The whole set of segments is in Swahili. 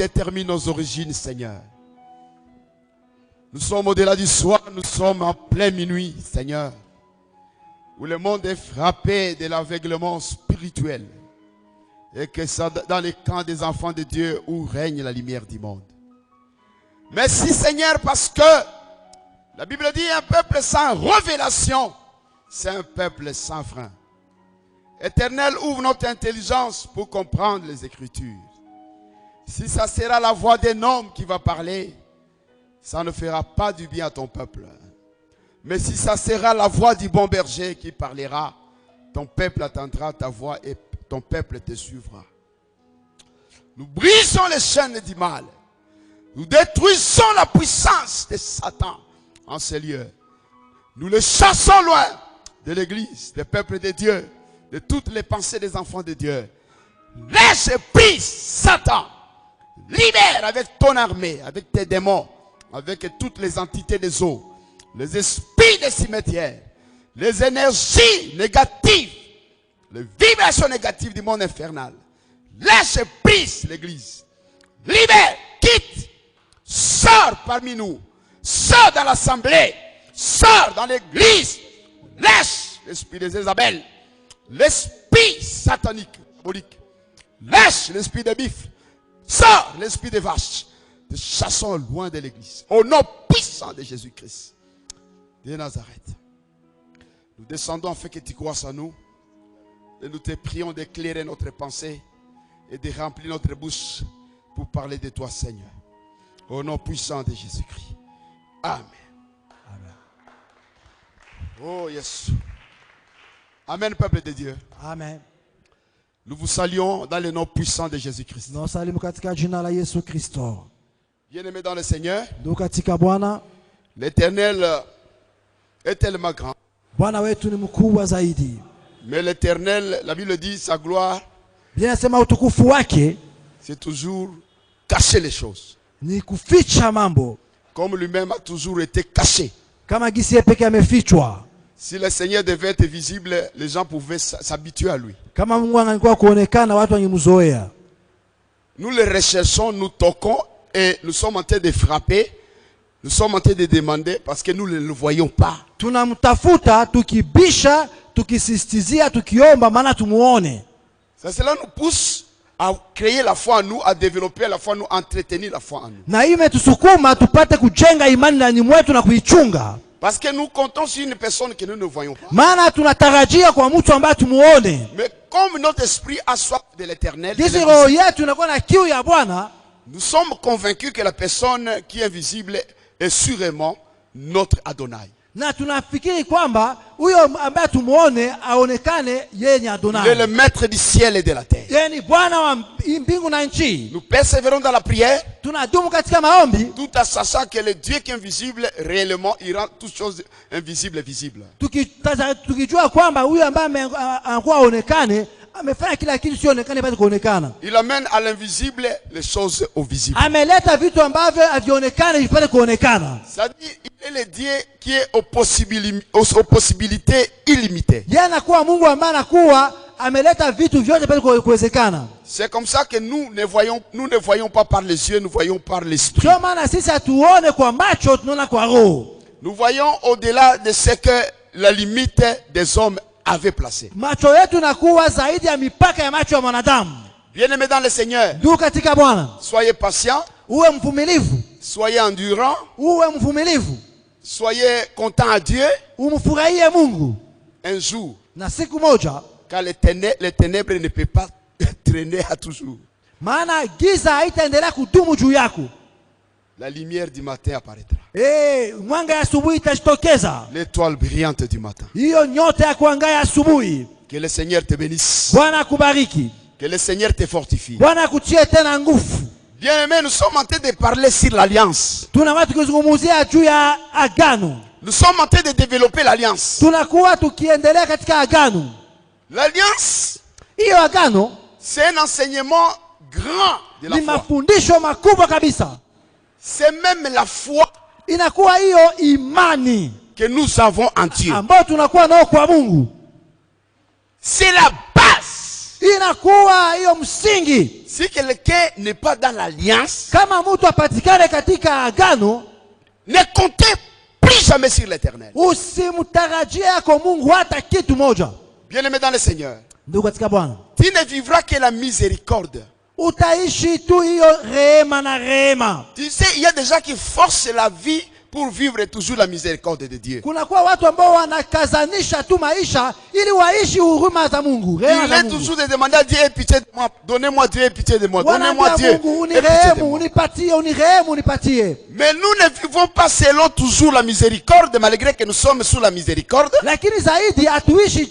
détermine nos origines, Seigneur. Nous sommes au-delà du soir, nous sommes en plein minuit, Seigneur, où le monde est frappé de l'aveuglement spirituel et que c'est dans les camps des enfants de Dieu où règne la lumière du monde. Merci, Seigneur, parce que la Bible dit un peuple sans révélation, c'est un peuple sans frein. Éternel, ouvre notre intelligence pour comprendre les Écritures. Si ça sera la voix d'un homme qui va parler, ça ne fera pas du bien à ton peuple. Mais si ça sera la voix du bon berger qui parlera, ton peuple attendra ta voix et ton peuple te suivra. Nous brisons les chaînes du mal. Nous détruisons la puissance de Satan en ces lieux. Nous le chassons loin de l'église, des peuples de Dieu, de toutes les pensées des enfants de Dieu. Laisse prise, Satan. Libère avec ton armée, avec tes démons, avec toutes les entités des eaux, les esprits des cimetières, les énergies négatives, les vibrations négatives du monde infernal. Laisse prise l'église. Libère, quitte, sors parmi nous, sors dans l'assemblée, sors dans l'église. Laisse l'esprit des Isabelle, l'esprit satanique, diabolique. Lâche l'esprit des bifs. Sors l'esprit des vaches. Te chassons loin de l'église. Au nom puissant de Jésus-Christ de Nazareth. Nous descendons afin que tu croisses en nous. Et nous te prions d'éclairer notre pensée et de remplir notre bouche pour parler de toi, Seigneur. Au nom puissant de Jésus-Christ. Amen. Amen. Oh, yes. Amen, peuple de Dieu. Amen. Nous vous saluons dans le nom puissant de Jésus-Christ. Bien-aimés dans le Seigneur, l'Éternel est tellement grand. Mais l'Éternel, la Bible dit, sa gloire, c'est toujours cacher les choses. Comme lui-même a toujours été caché. Si le Seigneur devait être visible, les gens pouvaient s'habituer à lui. Nous le recherchons, nous toquons et nous sommes en train de frapper. Nous sommes en train de demander parce que nous ne le voyons pas. Cela nous pousse à créer la foi en nous, à développer la foi en nous, à entretenir la foi en nous. Parce que nous comptons sur une personne que nous ne voyons pas. Mais comme notre esprit a soif de l'éternel, nous sommes convaincus que la personne qui est invisible est sûrement notre Adonai. Il est le maître du ciel et de la terre. Nous persévérons dans la prière, tout en sachant que le Dieu qui est invisible, réellement, il rend toutes choses invisibles et visibles. Il amène à l'invisible les choses au visible. C'est-à-dire, il est le Dieu qui est aux possibilités illimitées. C'est comme ça que nous ne voyons pas par les yeux, nous voyons par l'esprit. Nous voyons au-delà de ce que la limite des hommes avait placé. Bien-aimés dans le Seigneur, soyez patients, soyez endurants, soyez contents à Dieu. Un jour, car les ténèbres ne peuvent pas traîner à toujours. La lumière du matin apparaîtra. L'étoile brillante du matin. Que le Seigneur te bénisse. Que le Seigneur te fortifie. Bien-aimés, nous sommes en train de parler sur l'alliance. Nous sommes en train de développer l'alliance. L'alliance, c'est un enseignement grand de la foi. C'est même la foi que nous avons en Dieu. C'est la base inakuwa hiyo msingi. Si quelqu'un n'est pas dans l'alliance, Kama mtu apatikane katika agano, ne comptez plus jamais sur l'Éternel. usimtarajie yako Mungu hata kitu moja. Bien-aimé dans le Seigneur, Ndugu katika Bwana, tu ne vivras que la miséricorde. utaishi tu hiyo rehema na rehema. Tu sais, il y a des gens qui forcent la vie pour vivre toujours la miséricorde de Dieu. Kuna kwa watu ambao wanakazanisha tu maisha ili waishi huruma za Mungu, rehema Il za est Mungu. toujours de demander à Dieu, aie pitié de moi. Donnez-moi Dieu, aie pitié de moi. Donnez-moi Wanaambia Dieu, Mungu, aie pitié de unirehemu, moi. unipatie, unirehemu, unipatie. Mais nous ne vivons pas selon toujours la miséricorde, malgré que nous sommes sous la miséricorde. Lakini zaidi hatuishi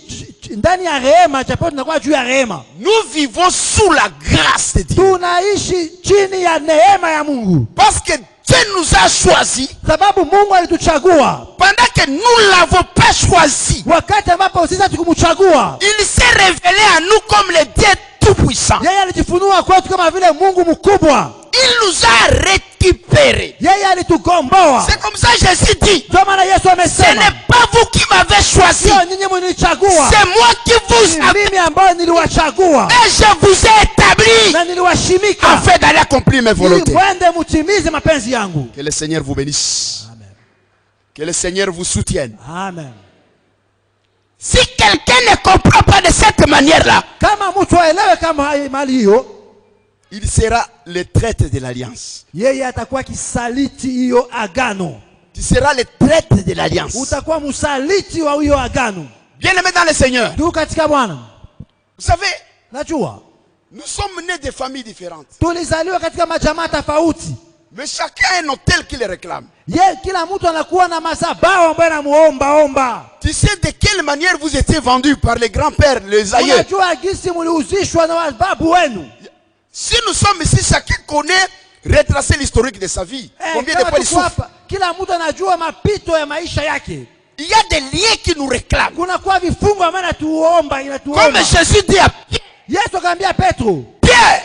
ndani ya rehema, japo tunakuwa juu ya rehema. Nous vivons sous la grâce de Dieu. Tunaishi chini ya neema ya Mungu. Parce que Dieu nous a choisis. Sababu Mungu alituchagua. Pendant que nous ne l'avons pas choisi, Wakati ambapo sisi tukumchagua, il s'est révélé à nous comme le Dieu tout-puissant. yeye alijifunua kwetu kama vile Mungu mkubwa. Il nous a récupérés. Yeye alitugomboa. C'est comme ça que Jésus dit, Ndio maana Yesu ce amesema, n'est pas vous qui m'avez choisi, sio nyinyi mlinichagua, c'est moi qui vous ni ai mimi ambaye niliwachagua et je vous ai établi na niliwashimika afin d'aller accomplir mes ili volontés. mwende mutimize mapenzi yangu. Que le Seigneur vous bénisse. Amen. Que le Seigneur vous soutienne. Amen. Si quelqu'un ne comprend pas de cette manière-là, Kama mtu aelewe kama mali hiyo, il sera le traître de l'alliance. yeye atakuwa kisaliti hiyo agano. Tu seras le traître de l'alliance. Utakuwa msaliti wa hiyo agano. Bien-aimé dans le Seigneur, Ndugu katika Bwana, vous savez, najua nous sommes nés de familles différentes. tulizaliwa katika majamaa tofauti. Mais chacun a un hôtel qui le réclame. Kila mtu anakuwa na madhabahu ambayo anamuomba. Tu sais de quelle manière vous étiez vendus par les grands-pères, les aïeux. Unajua gisi mliuzishwa na wababu wenu. Si nous sommes ici, chacun connaît, retracer l'historique de sa vie. Combien de Kama fois il tuko souffre. hapa, kila mtu anajua mapito ya maisha yake. Il y a des liens qui nous réclament. Kuna kwa vifungo ambavyo inatuomba. Comme Jésus dit à Pierre, Yesu akamwambia Petro, Pierre,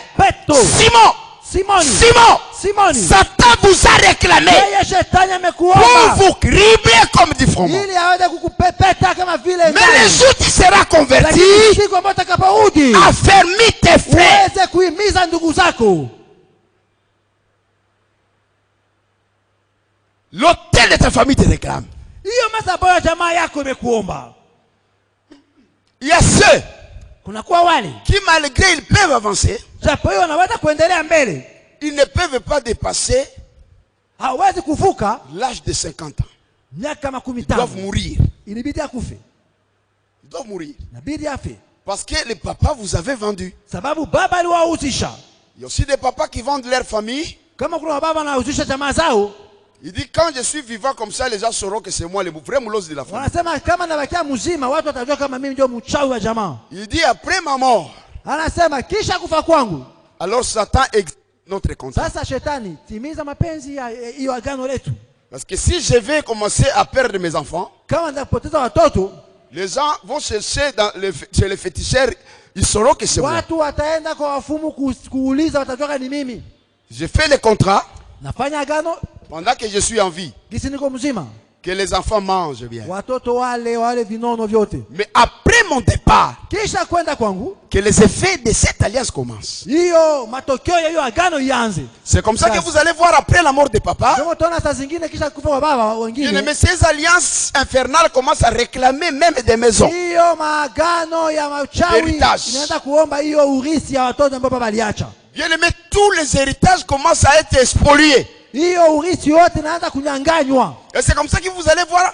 Simon, Simoni, Satan vous a réclamé yeye shetani pour amekuomba vous cribler comme du froment. ili aweze kukupepeta kama vile Mais le jour où tu seras converti, lakini siku ambayo utakaporudi affermis tes frères. uweze kuhimiza ndugu zako. L'hôtel de ta famille te réclame. Hiyo madhabahu ya jamaa yako imekuomba. Il y a ceux Kuna kwa wale qui, malgré ils peuvent avancer, japo hiyo wanaweza kuendelea mbele, ils ne peuvent pas dépasser hawezi kuvuka l'âge de 50 ans. miaka 15. Ils doivent mourir. Ilibidi akufe, Ils doivent mourir. inabidi afe Parce que les papas vous avez vendu. sababu baba aliwauzisha. Il y a aussi des papas qui vendent leur famille. Kama kuna baba wanauzisha jamaa zao, Il dit, quand je suis vivant comme ça, les gens sauront que c'est moi le vrai moulos de la famille. wanasema kama nabakia mzima watu watajua kama mimi ndio mchawi wa jamaa. Il dit, après ma mort, Anasema kisha kufa kwangu, alors Satan exécute notre contrat. sasa shetani timiza mapenzi ya hiyo agano letu. Parce que si je vais commencer à perdre mes enfants, Kama ndapoteza watoto, les gens vont chercher chez les féticheurs, ils sauront que c'est moi. watu wataenda kwa wafumu kuuliza, watajua ni mimi. Je fais le contrat Nafanya agano pendant que je suis en vie, gisi niko mzima, que les enfants mangent bien. watoto wale vinono vyote. Mais après mon départ, Kisha kwenda kwangu, que les effets de cette alliance commencent. hiyo matokeo ya hiyo agano ianze. C'est comme ça que vous allez voir après la mort de papa. Ndio utaona saa zingine kisha kufa kwa baba wengine, Mais ces alliances infernales commencent à réclamer même des maisons. hiyo maagano ya machawi Heritage. inaanza kuomba hiyo urithi ya watoto ambao baba aliacha. Bien aimé, tous les héritages commencent à être spoliés. Hiyo urithi yote inaanza kunyanganywa. Et c'est comme ça que vous allez voir,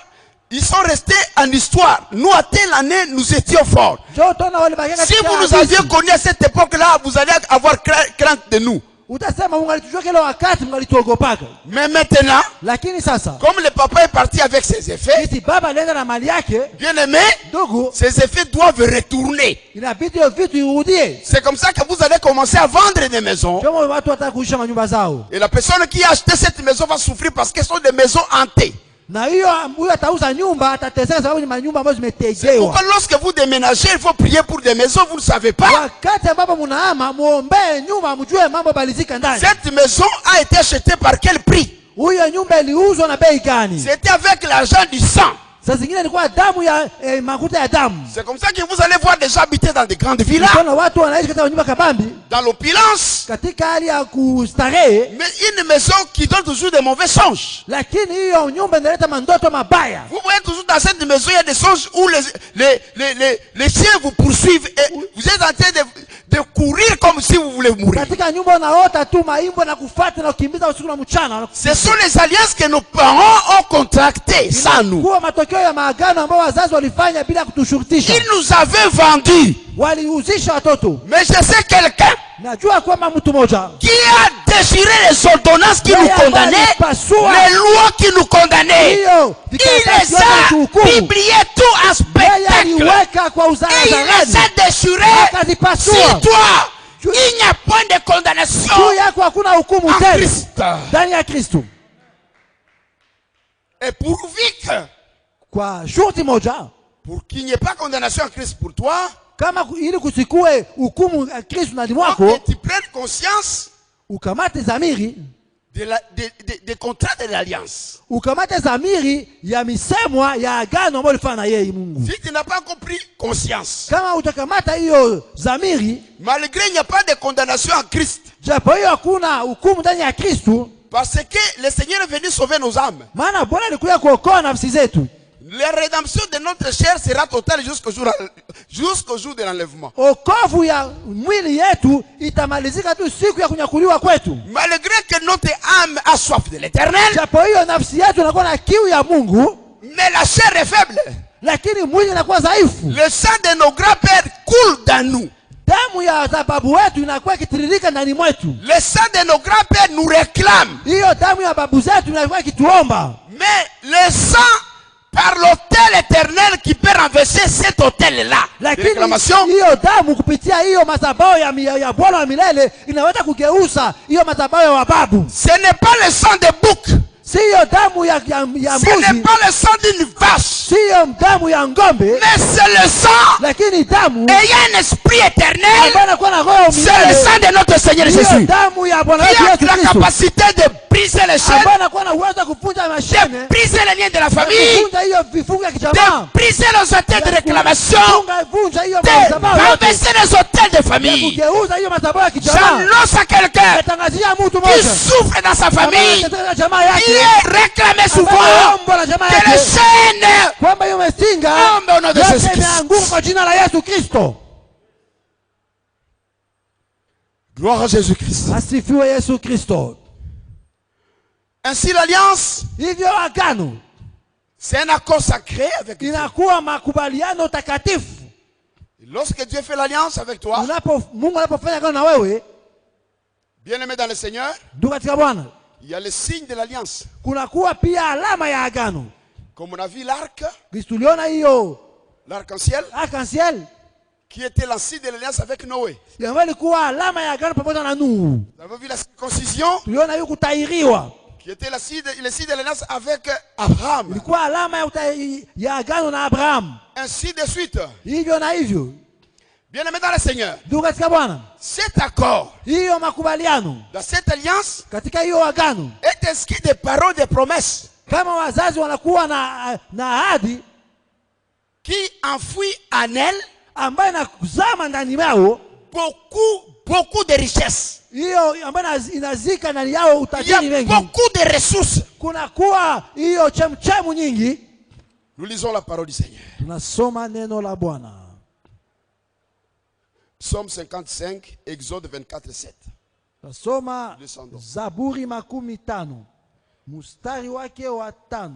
ils sont restés en histoire. Nous, à telle année, nous étions forts. Ndio utaona wale bakia Si katika vous nous hadithi. aviez connus à cette époque-là, vous allez avoir crainte de nous. Utasema mngalijua kile wakati mngalituogopaka. Mais maintenant, Lakini sasa comme le papa est parti avec ses effets, kiti baba alienda na mali yake, bien aimé, ndugu, ces effets doivent retourner. inabidi hiyo vitu irudie. C'est comme ça que vous allez commencer à vendre des maisons. Kama watu wataka kuisha manyumba zao. Et la personne qui a acheté cette maison va souffrir parce que ce sont des maisons hantées. Na hiyo huyo atauza nyumba atateseka sababu ni manyumba ambazo zimetegewa. Pourquoi lorsque vous déménagez, il faut prier pour des maisons, vous ne savez pas. Wakati ambapo mnahama muombee nyumba mjue mambo balizika ndani. Cette maison a été achetée par quel prix? Huyo nyumba iliuzwa na bei gani? C'était avec l'argent du sang. Saa zingine ilikuwa damu ya makuta ya damu. C'est comme ça que vous allez voir des gens habiter dans des grandes villas, Kuna watu wanaishi katika nyumba kabambi, dans l'opulence, katika hali ya kustarehe, mais une maison qui donne toujours des mauvais songes. lakini hiyo nyumba inaleta mandoto mabaya. Vous voyez toujours dans cette maison, il y a des songes où les chiens vous poursuivent et vous êtes en train de courir comme si vous voulez mourir. Katika nyumba unaota tu maimbo na kufuata na kukimbiza usiku na mchana. Ce sont les alliances que nos parents ont contractées sans nous. Kwa matokeo ya maagano ambayo wazazi walifanya bila kutushurutisha. Ils nous avaient vendus. Waliuzisha watoto. Mais je sais quelqu'un Najua kwamba mtu mmoja qui a déchiré les ordonnances qui nous condamnaient, les lois qui nous condamnaient. Il les a publiées tout en spectacle. Et il les a déchirées. Sur toi, il n'y a point de condamnation en Christ. Ndani ya Kristo. Et pourvu que, Kwa shurti moja, pour qu'il n'y ait pas condamnation en Christ pour toi, kama ili kusikue hukumu ya Kristo ndani mwako, et tu prennes conscience ukamate zamiri des contrats de l'alliance. ukamate zamiri ya misemwa ya agano ambayo ulifanya na yeye Mungu. Si tu n'as pas encore pris conscience, Kama utakamata hiyo zamiri, malgré il n'y a pas de condamnation en Christ, japo hiyo hakuna hukumu ndani ya Kristo, parce que le Seigneur est venu sauver nos âmes. maana Bwana alikuja kuokoa nafsi zetu. La rédemption de notre chair sera totale jusqu'au jour de l'enlèvement. Okovu ya mwili yetu itamalizika tu siku ya kunyakuliwa kwetu. Malgré que notre âme a soif de l'éternel, Japo hiyo nafsi yetu inakuwa na kiu ya Mungu, mais la chair est faible. lakini mwili inakuwa dhaifu. Le sang de nos grands-pères coule dans nous. Damu ya babu wetu inakuwa ikitiririka ndani mwetu. Le sang de nos grands-pères nous réclame. Hiyo damu ya babu zetu inakuwa ikituomba. Mais le sang par l'autel éternel qui peut renverser cet autel-là. Réclamation. Hiyo damu kupitia hiyo madhabahu ya Bwana wa milele inaweza kugeuza hiyo madhabahu ya wababu. Ce n'est pas le sang de bouc. Si hiyo damu ya Ce mbuzi. n'est pas le sang d'une vache. Si hiyo damu ya ng'ombe. Mais c'est le sang Lakini damu ayant un esprit éternel. ambayo inakuwa na roho C'est le milele. sang de notre Seigneur Hiyo Jésus. damu ya Bwana wetu Qui a Yesu la Kristo. capacité de briser les chaînes, Ambayo inakuwa na uwezo wa kuvunja mashine. de briser les liens de la famille, Kuvunja hiyo vifungo ya de kijamaa. briser les hôtels de réclamation, Vunja hiyo de madhabahu yote. renverser les hôtels de famille. Kugeuza hiyo madhabahu ya kijamaa. J'annonce à quelqu'un Natangazia mtu qui mmoja souffre dans sa famille, katika jamaa qui yake est réclamé souvent, anaomba na jamaa que les yake chaînes kwamba hiyo mesinga tombent au nom de Jésus yote Christ. imeanguka kwa jina la Yesu Kristo. Gloire à Jésus-Christ. Asifiwe Yesu Kristo. Ainsi l'alliance, Hivyo agano c'est un accord sacré avec Dieu. inakuwa makubaliano takatifu. Lorsque Dieu fait l'alliance avec toi, Mungu anapofanya agano na wewe, bien-aimé dans le Seigneur, ndugu katika Bwana, il y a le signe de l'alliance. kunakuwa pia alama ya agano. Comme on a vu l'arc, Tuliona hiyo l'arc-en-ciel, arc-en-ciel qui était le signe de l'alliance avec Noé. ambayo ilikuwa alama ya agano pamoja na Nuhu. Vous avez vu la circoncision, Tuliona hiyo kutairiwa qui était le signe de l'alliance avec Abraham. ilikuwa alama ya agano na Abraham. Ainsi de suite. Hivyo na hivyo, Bien-aimé dans le Seigneur, ndugu katika Bwana, cet accord, hiyo makubaliano dans cette alliance, katika hiyo agano, est inscrit des paroles, des promesses kama wazazi wanakuwa na ahadi qui enfouit en elle ambayo inazama ndani yao, beaucoup de richesses. hiyo ambayo inazika ndani yao Il y a utajiri wengi. beaucoup de ressources. Kunakuwa hiyo chemchemu nyingi. Nous lisons la parole du Seigneur. Tunasoma neno la Bwana. Psaume 55, Exode 24, 7. Tunasoma Zaburi 50 mstari wake wa 5.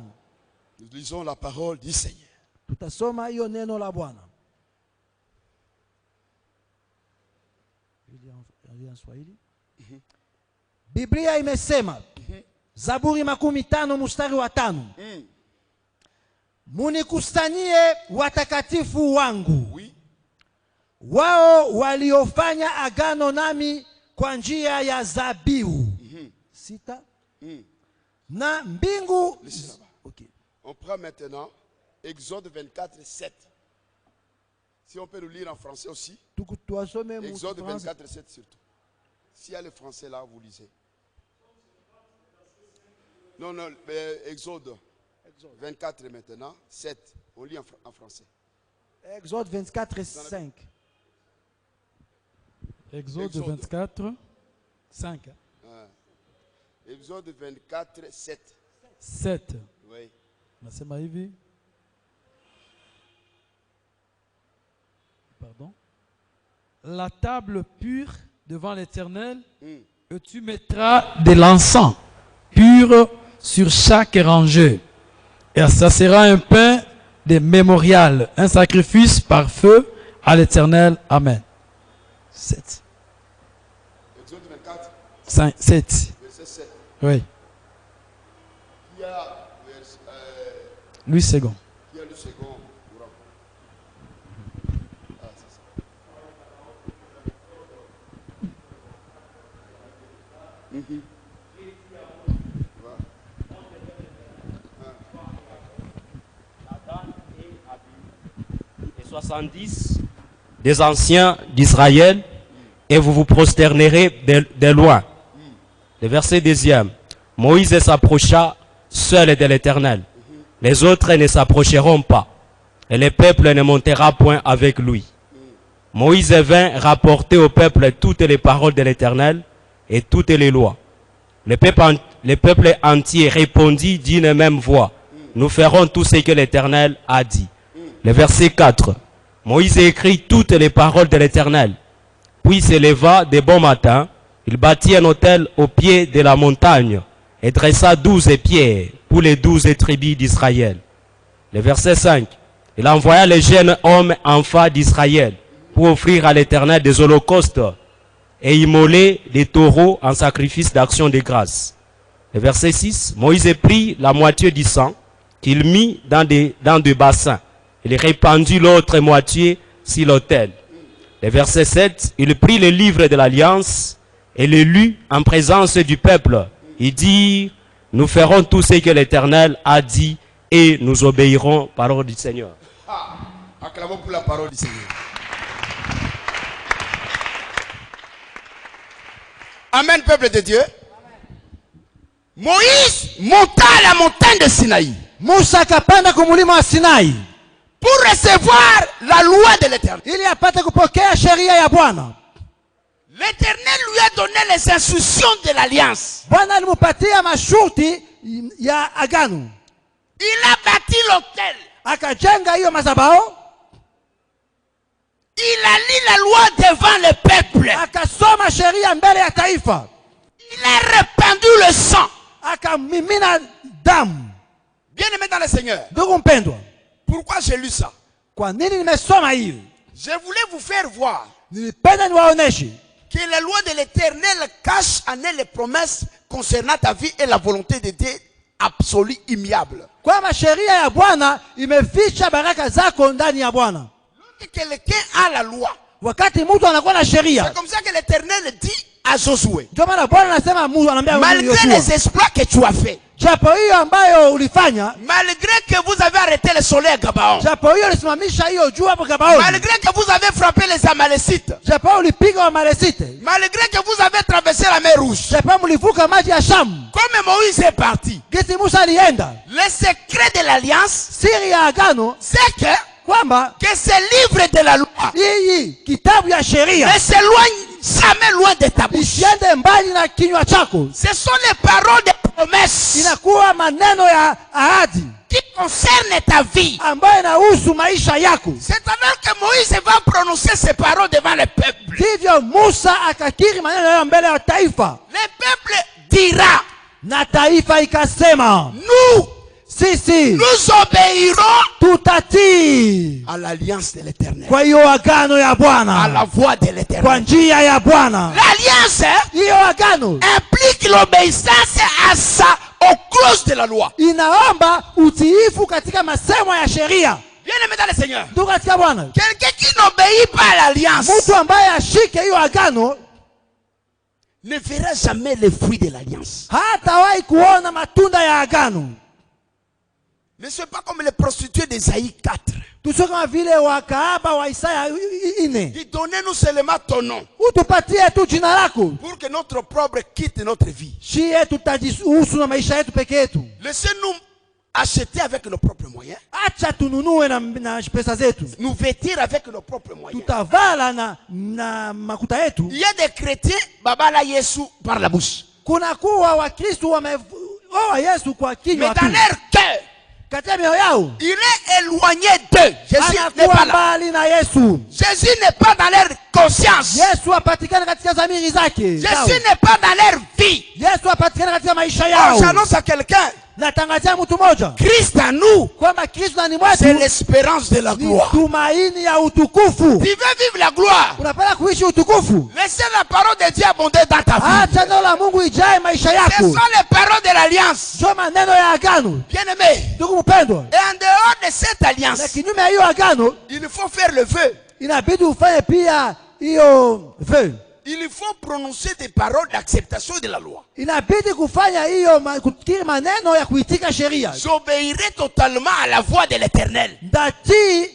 Nous lisons la parole du Seigneur. Tutasoma hiyo neno la Bwana. Biblia imesema Zaburi 50 mstari wa 5. Munikusanyie watakatifu wangu. Oui. Wao waliofanya agano nami kwa njia ya zabihu. 6. Na mbingu. Okay. On prend maintenant Exode 24, 7. Si on peut le lire en français aussi. Exode 24, 7 surtout. S'il y a le français là, vous lisez. Non, Exode. 24 maintenant, 7. On lit en français. Exode 24 et 5. Exode 24, 5. Exode 24, 7. 7. Oui. Nasema hivi. Pardon. La table pure devant l'Éternel, et tu mettras de l'encens pur sur chaque rangée. Et ça sera un pain de mémorial, un sacrifice par feu à l'Éternel. Amen. 7. Exode 24, 5, 7. verset 7. Oui. Qui a, Louis second. qui a le second? Ah, c'est ça. Et 70 des anciens d'Israël, et vous vous prosternerez de loin. Le verset 2e. Moïse s'approcha seul de l'Éternel. Les autres ne s'approcheront pas, et le peuple ne montera point avec lui. Moïse vint rapporter au peuple toutes les paroles de l'Éternel et toutes les lois. Le peuple entier répondit d'une même voix: nous ferons tout ce que l'Éternel a dit. Le verset 4. Moïse écrit toutes les paroles de l'Éternel. Puis se leva de bon matin, il bâtit un autel au pied de la montagne et dressa 12 pierres pour les 12 tribus d'Israël. Le verset 5. Il envoya les jeunes hommes enfants d'Israël pour offrir à l'Éternel des holocaustes et immoler des taureaux en sacrifice d'action de grâce. Le verset 6. Moïse prit la moitié du sang qu'il mit dans des bassins. Il répandit l'autre moitié sur l'autel. Le verset 7. Il prit le livre de l'Alliance et le lut en présence du peuple. Il dit: nous ferons tout ce que l'Éternel a dit et nous obéirons parole du Seigneur. Acclamons pour la parole du Seigneur. Amen, peuple de Dieu. Moïse monta à la montagne de Sinaï Musa akapanda kumulima wa Sinai pour recevoir la loi de l'Éternel. ili apate kupokea sheria ya Bwana. L'Éternel lui a donné les instructions de l'alliance. Bwana alimupatia masharti ya agano. Il a bâti l'autel. Akajenga hiyo madhabahu. Il a lu la loi devant le peuple. Akasoma sheria mbele ya taifa. Il a répandu le sang. Akamimina damu. Bien aimé dans le Seigneur. Ndugu mpendwa, Pourquoi j'ai lu ça? kwa nini nimesoma hiyo? Je voulais vous faire voir Nilipenda niwaoneshe que les lois de l'Éternel cachent en elles les promesses concernant ta vie et la volonté de Dieu absolue, immuable. kwamba sheria ya Bwana imeficha baraka zako ndani ya Bwana. Lorsque quelqu'un a la loi, Wakati mtu anakuwa na c'est sheria, comme ça que l'Éternel dit à Josué, ndio maana Bwana anasema Mungu anambia malgré Yoshua, les exploits que tu as fait, japo hiyo ambayo ulifanya, malgré que vous avez arrêté le soleil à Gabaon, japo hiyo ulisimamisha hiyo jua hapo Gabaoni, malgré que vous avez frappé les Amalécites, japo ulipiga wa Malesite, malgré que vous avez traversé la mer Rouge, japo mlivuka maji ya Shamu, comme Moïse est parti, gisi Musa alienda, le secret de l'alliance, siri ya agano c'est kwamba que ce livre de la loi hii kitabu ya sheria ne s'éloigne jamais loin de ta bouche. isiende mbali na kinywa chako. Ce sont les paroles de promesses Inakuwa maneno ya ahadi qui concernent ta vie. ambayo inahusu maisha yako. C'est alors que Moïse va prononcer ces paroles devant le peuple. Ndivyo Musa akakiri maneno hayo mbele ya taifa, Le peuple dira, na taifa ikasema, nous sisi obéirons tutatii à l'alliance de l'Éternel, kwa hiyo agano ya à la Bwana, voix de kwa l'Éternel. njia ya Bwana. L'alliance Hiyo agano implique l'obéissance aux clauses de la loi. inaomba utiifu katika masemo ya sheria. Bien aimé dans le Seigneur, Ndugu katika Bwana, quelqu'un qui n'obéit pas à l'alliance mtu ambaye ashike hiyo agano ne verra jamais les fruits de l'alliance. hatawahi kuona matunda ya agano. Ne sois pas comme les prostituées d'Ésaïe 4. Tusio kama vile wakahaba wa Isaya 4. Dis, donnez-nous seulement ton nom Utupatie tu jina lako, pour que notre propre quitte notre vie. shie tutajihusu na maisha yetu peke yetu. Laissez-nous acheter avec nos propres moyens, acha tununue na pesa zetu, nous vêtir avec nos propres moyens. tutavala na makuta yetu. Il y a des chrétiens, babala Yesu par la bouche. Kuna kuwa wakristo wameoa Yesu kwa kinywa Mais tu, dans leur cœur, katika mioyo yao il est éloigné d'eux. Jésus n'est anakuwa pas là. mbali na Yesu. Jésus n'est pas dans leur conscience. Yesu apatikana katika dhamiri zake zao. Jésus n'est pas dans leur vie. Yesu apatikana katika maisha Alors, yao. j'annonce à quelqu'un, Natangazia mtu mmoja Christ en nous, kwamba Kristo ndani c'est mwetu l'espérance de la ni gloire. tumaini ya utukufu. Tu veux vivre la gloire? Unapenda kuishi utukufu, Laissez la parole de Dieu abonder dans ta vie. acha neno la Mungu ijae maisha Ce yako. sont les paroles de l'alliance. Ndio maneno ya agano. Bien-aimé. Ndugu mpendwa, Et en dehors de cette na alliance, kinyume ya hiyo agano il faut faire le vœu. inabidi ufanye pia hiyo vœu. Il faut prononcer des paroles d'acceptation de la loi. Inabidi kufanya hiyo kukiri maneno ya kuitika sheria. J'obéirai totalement à la voix de l'Éternel. Ndatii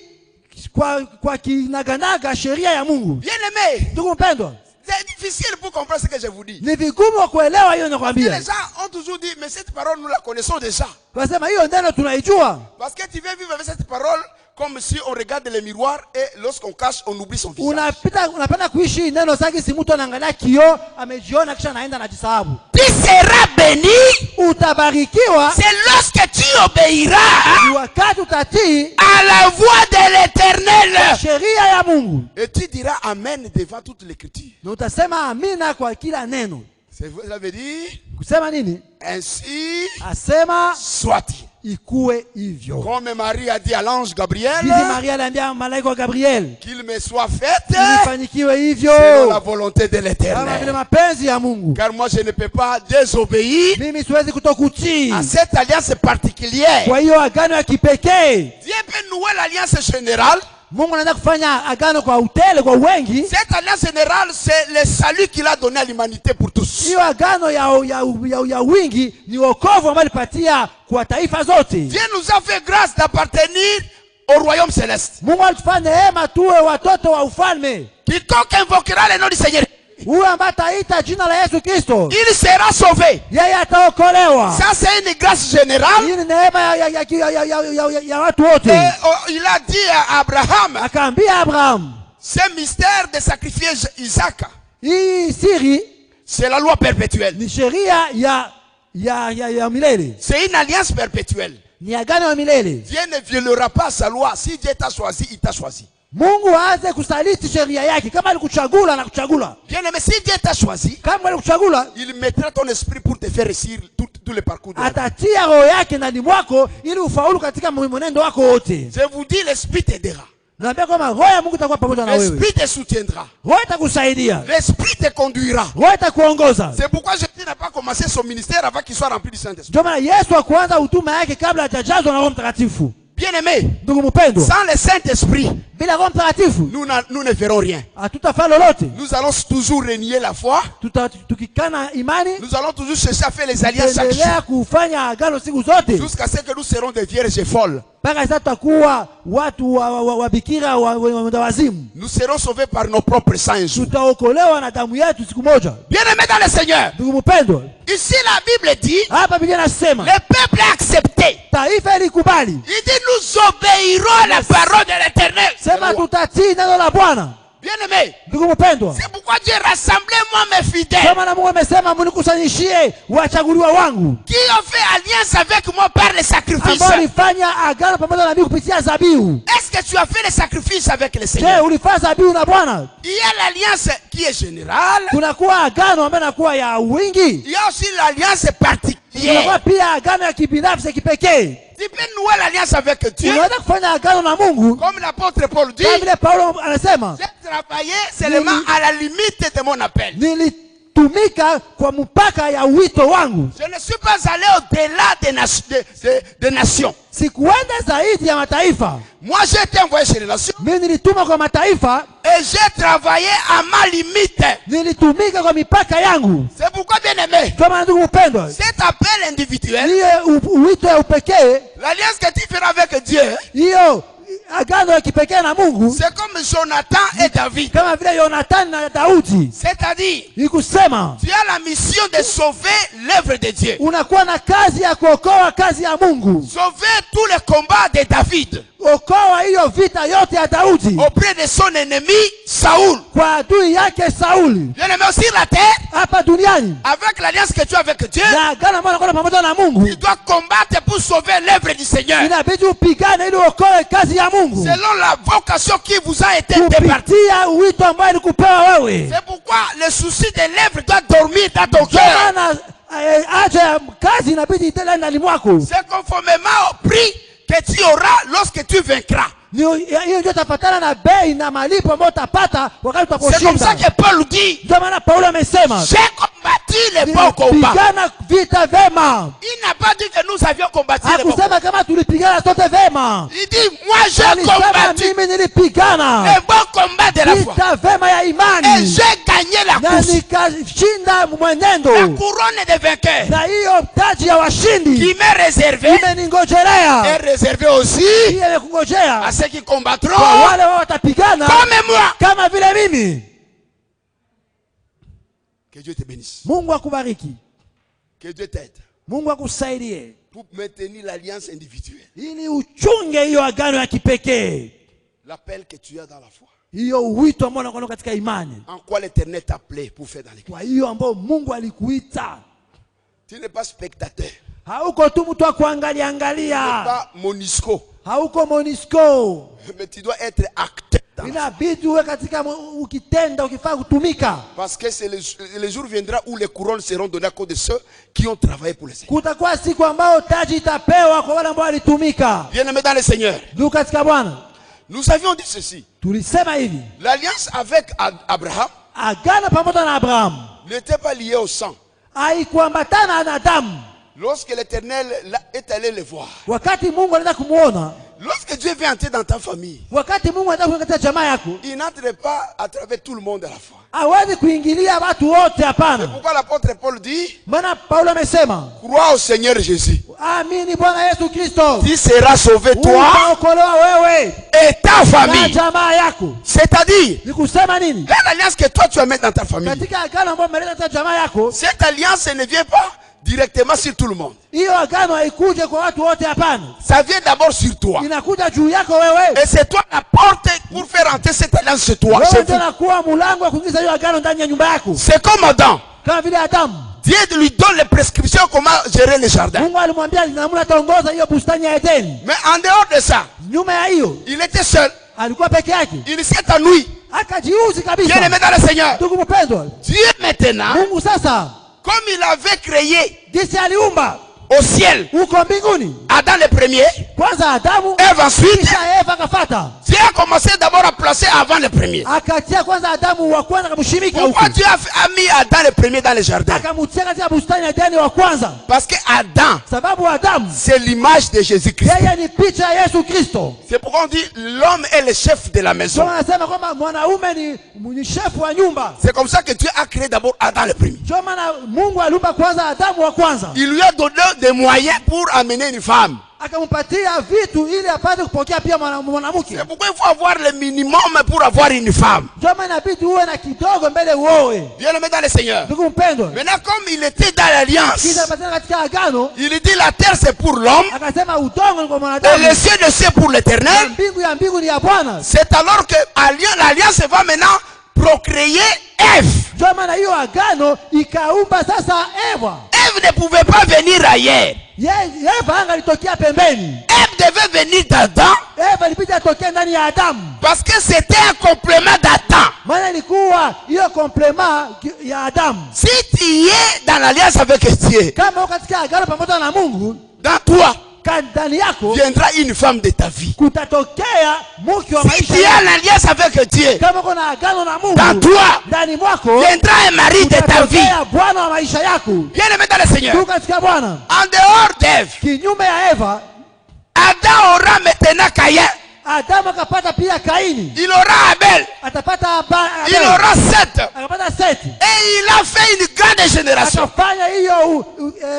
kwa kinaganaga sheria ya Mungu. Bien-aimé, Ndugu mpendwa, c'est difficile pour comprendre ce que je vous dis. ni vigumu kuelewa hiyo Les nakwambia. gens ont toujours dit, mais cette parole, nous la connaissons déjà. Wasema hiyo neno tunaijua. Parce que tu veux vivre avec cette parole comme si on regarde le miroir et lorsqu'on cache, on oublie son visage. Unapenda kuishi neno saki, si mtu anaangalia kioo amejiona kisha anaenda anajisahabu. Tu seras béni, Utabarikiwa c'est lorsque tu obéiras ni wakati utatii à la voix de l'Éternel. sheria ya Mungu, Et tu diras Amen devant toute l'écriture. na utasema amina kwa kila neno. Ça veut dire, Kusema nini? ainsi Asema soit-il. ikuwe hivyo. Comme Marie a dit à l'ange Gabriel, Bibi Maria aliambia malaika wa Gabriel, qu'il me soit fait ifanikiwe hivyo selon la volonté de kama vile l'Éternel. mapenzi ya Mungu. Car moi, je ne peux pas désobéir Mimi siwezi kutokutii à cette alliance particulière. kwa hiyo agano ya kipekee. Dieu peut nouer l'alliance générale. Mungu anaenda kufanya agano kwa utele, kwa wengi. Cette alliance générale, c'est le salut qu'il a donné à l'humanité pour tous. Hiyo agano ya wingi ni wokovu ambao alipatia kwa taifa zote. Dieu nous a fait grâce d'appartenir au royaume céleste. Mungu alitufanya neema tuwe watoto wa ufalme. Quiconque invoquera le nom du Seigneur, Huyo ambaye ataita jina la Yesu Kristo, il sera sauvé. yeye ataokolewa. Ça, c'est une grâce générale. Hii ni neema ya watu wote. Et, il a dit à Abraham, Akaambia Abraham, ce mystère de sacrifier Isaac, hii siri c'est la loi perpétuelle. ni sheria ya milele, C'est une alliance perpétuelle. ni agano ya milele. Dieu ne violera pas sa loi. Si Dieu t'a choisi, il t'a choisi. Mungu aanze kusaliti sheria yake. Kama alikuchagula na kuchagula, Bien aimé, si Dieu t'a choisi, kama alikuchagula, il mettra ton esprit pour te faire réussir tout le parcours de la vie. atatia roho yake ndani mwako ili ufaulu katika mwenendo wako wote. Je vous dis, l'esprit t'aidera. Naambia kwamba roho ya Mungu itakuwa pamoja na wewe. L'esprit te soutiendra. Roho itakusaidia. L'esprit te conduira. Roho itakuongoza. C'est pourquoi Jésus n'a pas commencé son ministère avant qu'il soit rempli du Saint-Esprit. Ndio maana Yesu akuanza huduma yake kabla hajajazwa na Roho Mtakatifu. Bien aimé, Ndugu mpendwa, sans le Saint-Esprit, bila Roho Mtakatifu nous ne ferons rien. hatutafanya lolote. Nous allons toujours renier la foi. Tukikana imani, Nous allons toujours chercher à faire les alliances chaque jour. tutaendelea kufanya agano siku zote Jusqu'à ce que nous serons des vierges folles. mpaka sasa tutakuwa watu wa bikira wazimu. Nous serons sauvés par nos propres sangs un jour. Tutaokolewa na damu yetu siku moja. Bien aimé dans le Seigneur, Ndugu mpendwa, ici la Bible dit, hapa Biblia inasema le peuple a accepté. taifa ilikubali. Il dit, nous obéirons à la parole de l'Éternel. Sema tutatii neno la Bwana. Bien aimé, Ndugu mpendwa, c'est pourquoi Dieu rassemblait moi mes fidèles kama na Mungu amesema mnikusanyishie wachaguliwa wangu qui ont fait alliance avec moi par les sacrifices. ambao ulifanya agano pamoja na mimi kupitia zabihu. Est-ce que tu as fait les sacrifices avec le Je, Seigneur? ulifanya zabihu na Bwana? Il y a l'alliance qui est générale. Kunakuwa agano ambayo inakuwa ya wingi. Il y a aussi l'alliance Kunakuwa particulière. pia agano ya kibinafsi ya kipekee. Tu peux nouer l'alliance avec Dieu. Unaweza kufanya agano na Mungu Comme l'apôtre Paul dit, kama vile Paulo anasema, j'ai travaillé seulement à la limite de mon appel. nilitumika kwa mpaka ya wito wangu. Je ne suis pas allé au-delà des nations. Sikuenda zaidi ya mataifa. Moi, j'ai été envoyé chez les nations Mimi nilituma kwa mataifa, et j'ai travaillé à ma limite. nilitumika kwa mipaka yangu. C'est pourquoi, bien aimé, Kama ndugu mpendwa, cet appel individuel, hiyo wito ya upekee, l'alliance que tu feras avec Dieu, hiyo agano ya kipekee na Mungu, c'est comme Jonathan et David. kama vile Yonatani na Daudi. C'est-à-dire, Ni kusema tu as la mission de sauver l'œuvre de Dieu. unakuwa na kazi ya kuokoa kazi ya Mungu. Sauver tous les combats de David Okoa hiyo vita yote ya Daudi auprès de son ennemi Saoul. kwa adui yake Sauli Bien-aimé, sur la terre, hapa duniani, avec l'alliance que tu as avec Dieu, na agano ambalo unakuwa pamoja na Mungu, tu dois combattre pour sauver l'œuvre du Seigneur. inabidi upigane ili uokoe kazi ya Mungu Selon la vocation qui vous a été départie. kupitia wito ambao alikupewa wewe. C'est pourquoi le souci de l'œuvre doit dormir dans ton Ndio cœur. maana haja ya kazi inabidi itende ndani mwako. C'est conformément au prix que tu auras lorsque tu vaincras. Hiyo ndio tafatana na bei na malipo ambayo utapata wakati C'est comme ça utaposhinda. que Paul dit, Ndio maana Paulo amesema j'ai combattu les bons combats. pigana vita vema. Il n'a pas dit que nous avions combattu les bons combats. Hakusema kama tulipigana sote vema. Il dit, moi j'ai Alisema combattu mimi nilipigana les bons combats de la foi. vita vema ya Et imani j'ai gagné la na course. nikashinda La mwenendo, couronne de vainqueur na hiyo taji ya qui washindi m'est réservée imeningojelea, est réservée aussi hiyo imekungojea à ceux qui kwa combattront wale wao watapigana comme moi. kama vile mimi. Que Dieu te bénisse. Mungu akubariki, Que Dieu t'aide Mungu akusaidie pour maintenir l'alliance individuelle. ili uchunge hiyo agano ya kipekee, L'appel que tu as dans la foi. hiyo wito ambao unakuwa katika imani, En quoi l'Éternel t'a appelé pour faire dans l'église. kwa hiyo ambao Mungu alikuita. Tu n'es pas spectateur. Hauko tu mtu wa kuangalia Tu n'es angalia, pas monisco. hauko Monisco. Mais tu dois être acteur. Dans la foi. Inabidi uwe katika ukitenda, ukifaa kutumika. Parce que c'est le jour viendra où les couronnes seront données à cause de ceux qui ont travaillé pour le Seigneur. Kutakuwa siku ambao taji itapewa kwa wale ambao walitumika. Bien-aimés dans le Seigneur, Ndugu katika Bwana, nous avions dit ceci. tulisema hivi, L'alliance avec Abraham agano pamoja na Abrahamu n'était pas liée au sang. haikuambatana na damu. Lorsque l'Éternel est allé le voir, Wakati Mungu anaenda kumuona, lorsque Dieu vient entrer dans ta famille, wakati Mungu anaenda kuingia katika jamaa yako, il n'entre pas à travers tout le monde à la fois. hawezi kuingilia watu wote, hapana. Pourquoi l'apôtre Paul dit, Maana Paulo amesema, crois au Seigneur Jésus. amini Bwana Yesu Kristo, Tu seras sauvé toi utaokolewa wewe et ta na famille. jamaa yako. C'est-à-dire, Ni kusema nini? l'alliance que toi tu vas mettre dans ta famille, Katika agano ambayo umeleta katika jamaa yako, cette alliance ne vient pas directement sur tout le monde. hiyo agano haikuje kwa watu wote, hapana. Ça vient d'abord sur toi. Inakuja juu yako wewe. Et c'est toi la porte pour faire entrer cette alliance chez toi. Wewe chez ndio vous. unakuwa mlango wa kuingiza hiyo agano ndani ya nyumba yako. C'est comme Adam. Kama vile Adamu, Dieu lui donne les prescriptions comment gérer le jardin. Mungu alimwambia namna ataongoza hiyo bustani ya Edeni. Mais en dehors de ça, Nyuma ya hiyo il était seul. alikuwa peke yake, Il s'est ennuyé. akajiuzi kabisa. Bien-aimé dans le Seigneur. Ndugu mpendwa, Dieu maintenant, Mungu sasa comme il avait créé jinsi aliumba au ciel uko mbinguni, Adam le premier, kwanza Adamu, Ève ensuite, kisha Eva akafata, Dieu a commencé d'abord à placer avant le premier. akatia kwanza Adamu wa kwanza, akamshimika huko, Pourquoi Dieu a mis Adam le premier dans le jardin? akamtia katika bustani ya Edeni wa kwanza, Parce que Adam, sababu Adamu c'est l'image de Jésus-Christ. yeye ni picha ya Yesu Kristo. C'est pourquoi on dit l'homme est le chef de la maison. Ndio anasema kwamba mwanaume ni chef wa nyumba. C'est comme ça que Dieu a créé d'abord Adam le premier. Ndio maana Mungu aliumba kwanza Adamu wa kwanza, Il lui a donné des moyens pour amener une femme. akampatia vitu ili apate kupokea pia mwanamke. C'est pourquoi il faut avoir le minimum pour avoir une femme. Ndio maana inabidi uwe na kidogo mbele uoe. Bien-aimé dans le Seigneur. Ndugu mpendwa, Maintenant, comme il était dans l'alliance, kisha patikana katika agano, il dit la terre c'est pour l'homme akasema udongo ni kwa et mwanadamu le ciel de ciel pour na l'éternel. mbingu ya mbingu ni ya Bwana. C'est alors que l'alliance va maintenant procréer Ève. Ndio maana hiyo agano ikaumba sasa Eva. Ève ne pouvait pas venir ailleurs. Eva angalitokea pembeni. Ève devait venir d'Adam Eva ilibidi atokee ndani ya Adamu, parce que c'était un complément d'Adam. maana ilikuwa hiyo komplema ya Adamu. Si tu es dans l'alliance avec Dieu, Kama uko katika agano pamoja na Mungu, dans toi ndani yako viendra une femme de ta vie. kutatokea mke wa Si maisha tu es en yako. alliance avec Dieu, Kama uko na agano na dans Mungu, toi ndani mwako viendra un mari de ta vie. kutatokea bwana wa maisha yako. Bien-aimé dans le Seigneur. Tuko katika Bwana. En dehors d'Ève, Kinyume ya Eva, Adam aura maintenant Caïn. Adamu akapata pia Kaini. Il aura Abel. Atapata Abel. Il aura Seth. Akapata Seti. Et il a fait une grande génération. Akafanya hiyo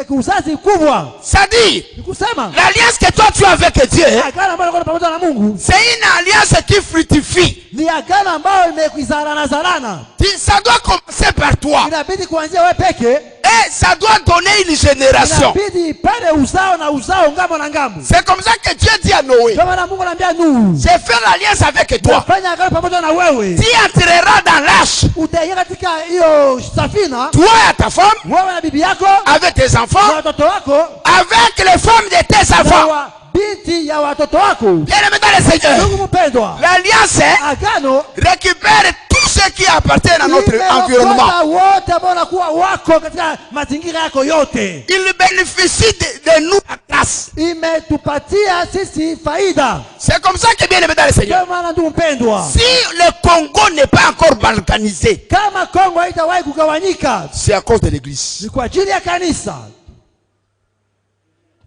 uzazi kubwa. C'est-à-dire, Ni kusema l'alliance que toi tu as avec Dieu, agano ambalo liko pamoja na Mungu c'est une alliance qui fructifie. ni agano ambayo imekuzalana zalana. Ça doit commencer par toi. Inabidi kuanzia wewe peke. Et ça doit donner une génération. Inabidi ipande uzao na uzao, ngambo na ngambo. C'est comme ça que Dieu dit à Noé, Kwa maana Mungu anambia Nuhu, j'ai fait l'alliance avec toi. fanya agano pamoja na wewe. Tu entreras dans l'arche, Utaingia katika hiyo safina, toi et ta femme, wewe na bibi yako avec tes na enfants, watoto wako avec les femmes de tes na enfants. binti ya watoto wako. Bien-aimé dans le Seigneur, Mungu mpendwa, l'alliance agano récupère tout ce qui appartient à notre environnement. imeokota wote ambao wanakuwa wako katika mazingira yako yote. Il bénéficie de nous à grâce. Imetupatia sisi faida. C'est comme ça que bien-aimé dans le Seigneur, Ndio maana ndugu mpendwa, si le Congo n'est pas encore balkanisé, kama Kongo haitawahi kugawanyika, c'est à cause de l'église. ni kwa ajili ya kanisa.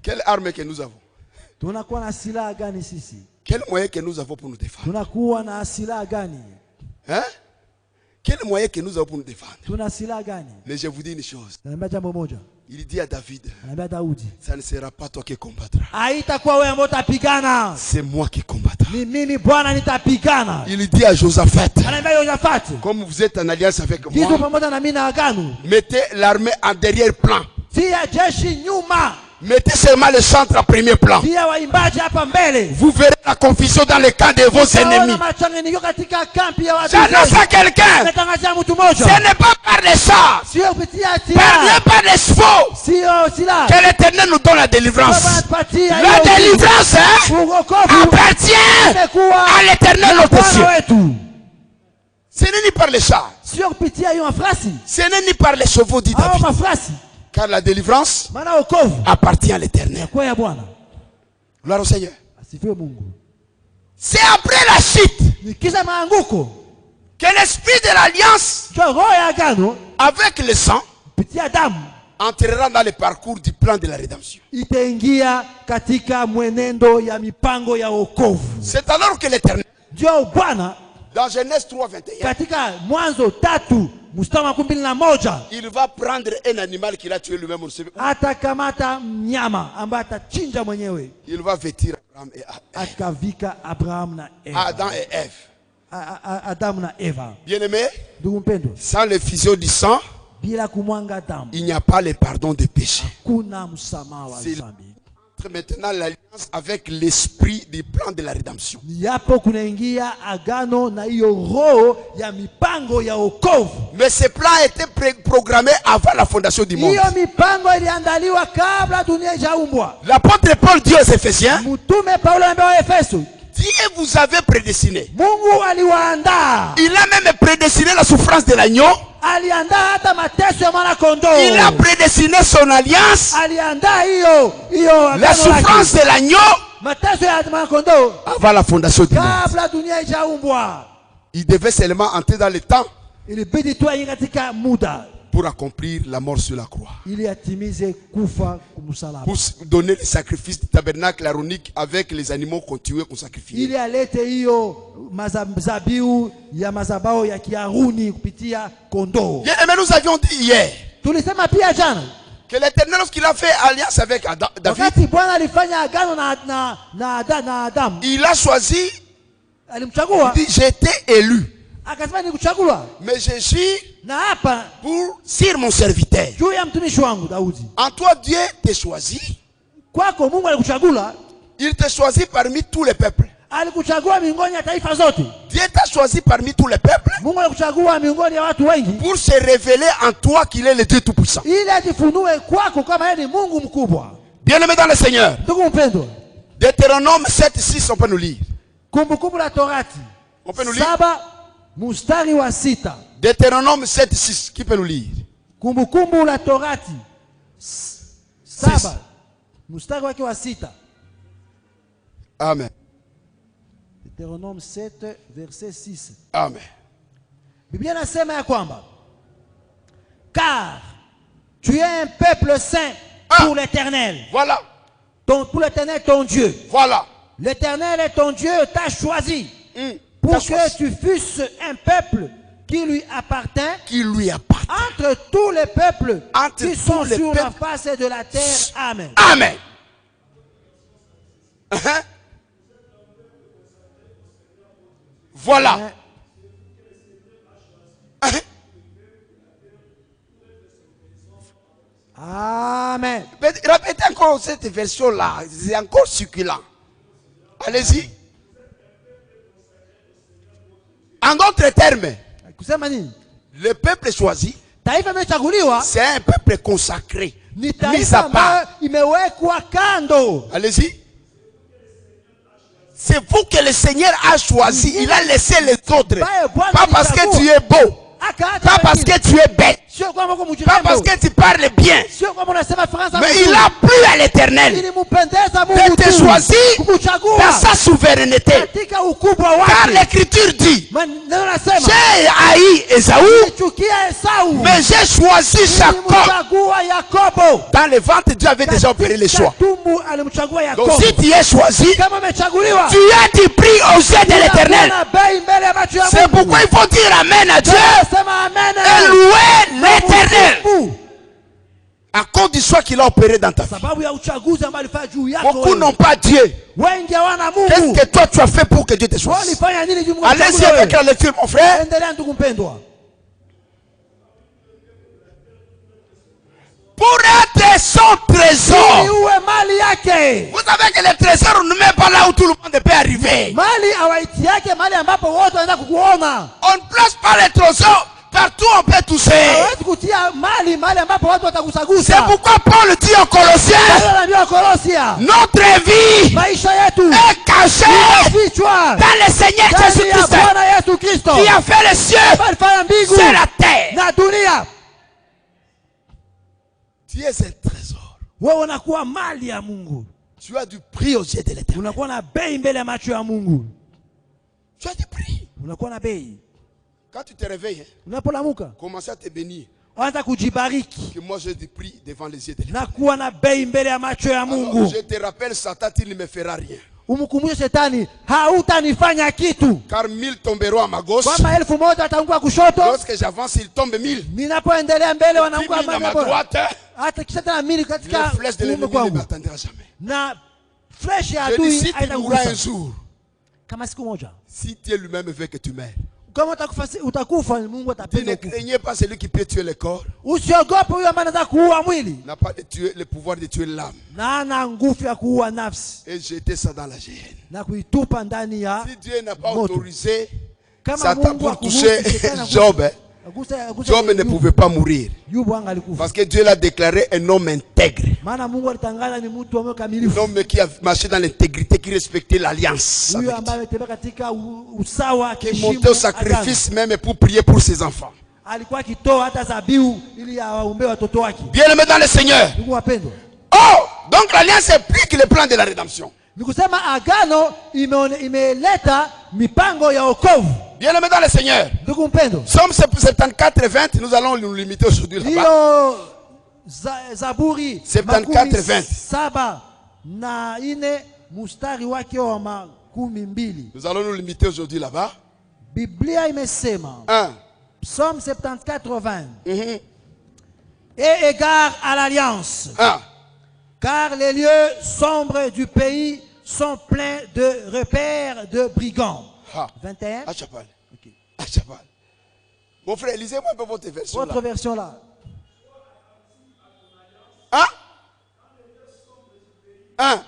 Quelle arme que nous avons? Tunakuwa na silaha gani sisi? Quel moyen que nous avons pour nous défendre? Tunakuwa na silaha gani? Hein? Quel moyen que nous avons pour nous défendre? Tuna silaha gani? Mais je vous dis une chose. Naambia jambo moja. Il dit à David, Anaambia Daudi, ça ne sera pas toi qui combattras. haitakuwa wewe ambaye utapigana, C'est moi qui combattrai. ni mimi Bwana nitapigana. Il dit à Josaphat, Anaambia Yosafati, comme vous êtes en alliance avec kitu moi, pamoja na mimi na agano, mettez l'armée en derrière-plan. tia jeshi nyuma, Mettez seulement le centre en premier plan. tia waimbaji hapa mbele. Vous verrez la confusion dans le camp de vos ennemis. Utaona machanganyiko katika kampi ya watu. J'annonce à quelqu'un, Natangazia mtu ce mmoja, n'est pas par les chars, sio kupitia par silaha, les chevaux sio silaha. que l'Éternel nous donne la délivrance. Baba atupatie La hiyo délivrance wokovu appartient imekuwa à l'Éternel notre Bwana Dieu. wetu, Ce n'est ni par les chars, sio kupitia hiyo mafrasi ce n'est ni par les chevaux, dit au David. mafrasi, Car la délivrance maana wokovu appartient à l'Éternel. kwa ya Bwana. Gloire au Seigneur. Asifiwe Mungu. C'est après la chute Ni kisha maanguko que l'esprit de l'alliance ndio roho ya agano avec le sang kupitia damu entrera dans le parcours du plan de la rédemption. itaingia katika mwenendo ya mipango ya wokovu. C'est alors que l'Éternel, Ndio Bwana dans Genèse 3:21, katika Mwanzo 3:21 il va prendre un animal qu'il a tué lui-même. atakamata mnyama ambaye atachinja mwenyewe, Il va vêtir Abraham et akavika Abraham na Eva. Adam et Ève. Adamu na Eva. Bien-aimé, Ndugu mpendwa, sans l'effusion du sang, bila kumwanga damu il n'y a pas le pardon des péchés. kuna msamaha wa C'est dhambi. maintenant l'alliance avec l'esprit du plan de la rédemption. Yapo kunaingia agano na hiyo roho ya mipango ya wokovu. Mais ce plan a été programmé avant la fondation du monde. Hiyo mipango iliandaliwa kabla dunia ijaumbwa. L'apôtre Paul dit aux Éphésiens, Mtume Paulo anaambia Waefeso, Dieu vous avait prédestiné. Mungu aliwaandaa, Il a même prédestiné la souffrance de l'agneau. aliandaa hata mateso ya mwana kondoo, Il a prédestiné son alliance, aliandaa hiyo la agano souffrance lake, de l'agneau mateso ya mwana kondoo avant la fondation du monde. kabla dunia ijaumbwa. Il devait seulement entrer dans le temps Ilibidi tu aingie katika muda pour accomplir la mort sur la croix. ili atimize kufa kumsalaba, Pour donner le sacrifice du tabernacle aronique avec les animaux qu'on tuait, qu'on sacrifiait. ili alete hiyo mazabiu ya mazabao ya Kiaruni kupitia kondoo. Bien aimé, nous avions dit hier Tulisema pia jana, que l'Éternel, lorsqu'il a fait alliance avec David, wakati Bwana alifanya agano na Adamu, il a choisi, alimchagua il dit, j'ai été élu, akasema nikuchagua mais je suis na hapa pour sur mon serviteur. juu ya mtumishi wangu Daudi. En toi, Dieu t'a choisi. Kwako Mungu alikuchagua, Il t'a choisi parmi tous les peuples. alikuchagua miongoni ya taifa zote. Dieu t'a choisi parmi tous les peuples Mungu alikuchagua miongoni ya watu wengi pour se révéler en toi qu'il est le Dieu Tout-Puissant. ili ajifunue kwako kama yeye ni Mungu mkubwa. Bien-aimé dans le Seigneur, Ndugu mpendwa, Deutéronome 7:6, on peut nous lire. Kumbukumbu la Torati On peut nous lire. 7:6. Deutéronome 7:6, qui peut nous lire? Kumbukumbu la Torati 7:6. Amen. Deutéronome 7 verset 6. Amen. Biblia inasema ya kwamba car tu es un peuple saint pour l'Éternel. Voilà. Pour l'Éternel ton Dieu. Voilà. L'Éternel est ton Dieu, t'a choisi pour T'as que choisi. tu fusses un peuple qui lui appartient Qui lui appartient. entre tous les peuples Entre qui tous sont les sur la peuples. face de la terre. Amen. Amen. Hein? Voilà. Hein? Amen. Répétez encore cette version-là. C'est encore succulent. Allez-y. En d'autres termes, Kusema nini? le peuple choisi, Taifa imechaguliwa c'est un peuple consacré, ni mis taifa à part. ambayo imewekwa kando. Allez-y. C'est vous que le Seigneur a choisi. Il a laissé les autres. Pas parce que tu es beau. Pas parce que tu es bête. Sio kwamba uko Pas parce mjirembo. que tu parles bien. Sio kwamba unasema Faransa Mais vizuri. il a plu à l'Éternel Ilimpendeza de Mungu te tu choisir kukuchagua dans sa souveraineté. katika ukubwa Car wake. l'Écriture dit, Neno nasema j'ai haï Esaü, chukia Esau, mais j'ai choisi Jacob. nilimchagua Yakobo. Dans le ventre, Dieu avait déjà opéré les choix. Tumbu alimchagua Donc Yakobo. si tu es choisi, Kama umechaguliwa, tu as du prix aux yeux de l'Éternel. unakuwa na bei mbele ya macho ya C'est Mungu. pourquoi il faut dire Amen à Dieu Sema amen. et louer l'Éternel. Mungu. À cause du choix qu'il a opéré dans ta vie. Sababu ya uchaguzi ambao alifanya juu yako Beaucoup wewe. n'ont pas Dieu. Wengi hawana Qu'est-ce Mungu. que toi tu as fait pour que Dieu te choisisse? Walifanya nini juu Mungu Allez-y akuchague avec wewe? la lecture, mon frère. Endelea ndugu mpendwa. Pour être son Ili trésor. uwe mali yake. Vous savez que le trésor ne met pas là où tout le monde peut arriver. Mali hawaiti yake mahali ambapo wote wanaenda kukuona. On ne place pas le trésor partout on peut toucher. Hawezi kutia mali mahali ambapo watu C'est watakusagusa. pourquoi Paul dit aux Colossiens, Paulo anaambia Kolosia, notre vie maisha yetu est cachée vichwa dans le Seigneur ndani ya Jésus-Christ Bwana Yesu Kristo. qui a fait les cieux Alifanya mbingu sur la terre. na dunia. Tu es un trésor. Wewe unakuwa mali ya Mungu. Tu as du prix aux yeux de l'Éternel. Unakuwa na bei mbele ya macho ya Mungu. Tu as du prix. Unakuwa na bei. Quand tu te réveilles, hein, Unapolamuka, commence à te bénir. anza kujibariki Que moi j'ai du prix devant les yeux de l'Éternel. na kuwa na bei mbele ya macho ya Alors, Mungu. je te rappelle, Satan, il ne me fera rien. Umkumbushe shetani, hautanifanya kitu. Car 1000 tomberont à ma gauche. Kwamba 1000 ataanguka kushoto, Lorsque j'avance, il tombe 1000. ninapoendelea mbele Puis wanaanguka 1000 à ma mmoja. droite. Hata kisha tena 1000 Les katika flèches de kuume l'ennemi ne kwangu. m'attendra jamais. Na flesh ya Je dis, adui si tu mourras un haitakugusa. jour, Kama siku moja si Dieu lui-même veut que tu meurs, kama utakufa, Mungu dis, atapenda ne ukufe. craignez pas celui qui peut tuer le corps. Usiogope huyo ambaye anaweza kuua mwili N'a pas de tuer, le pouvoir de tuer l'âme. na ana nguvu ya kuua nafsi Et jeter ça dans la géhenne. na kuitupa ndani ya Si Dieu n'a pas moto. autorisé Kama Satan Mungu pour akuruhusu toucher shetani aguse- Job, hein, aguse Job ne Yubu. pouvait pas mourir. Yubu anga alikufa. Parce que Dieu l'a déclaré un homme intègre. Maana Mungu alitangaza ni mtu ambaye Un kamilifu. homme qui a marché dans l'intégrité, qui respectait l'alliance. Huyo avec ambaye ametembea katika usawa, Dieu. Qui akiheshimu montait au agano. sacrifice même pour prier pour ses enfants. Alikuwa akitoa hata zabihu ili awaombee watoto wake. Bien-aimé dans le Seigneur. Ndugu wapendwa, Oh, donc l'alliance est plus que le plan de la rédemption. ni kusema agano imeleta mipango ya wokovu. Bien-aimé dans le Seigneur. Ndugu mpendwa, Psaume 74-20, nous allons nous limiter aujourd'hui là-bas. hiyo Zaburi 74:20. 7:4 mstari wake wa 12. Nous allons nous limiter aujourd'hui là-bas. Biblia imesema 1. Psaume 74:20 et égard à l'alliance, 1. car les lieux sombres du pays sont pleins de repères de brigands. Ah. 21. À Chapal. À Chapal. Mon frère, lisez-moi un peu votre version Votre là. version là. Hein? 1.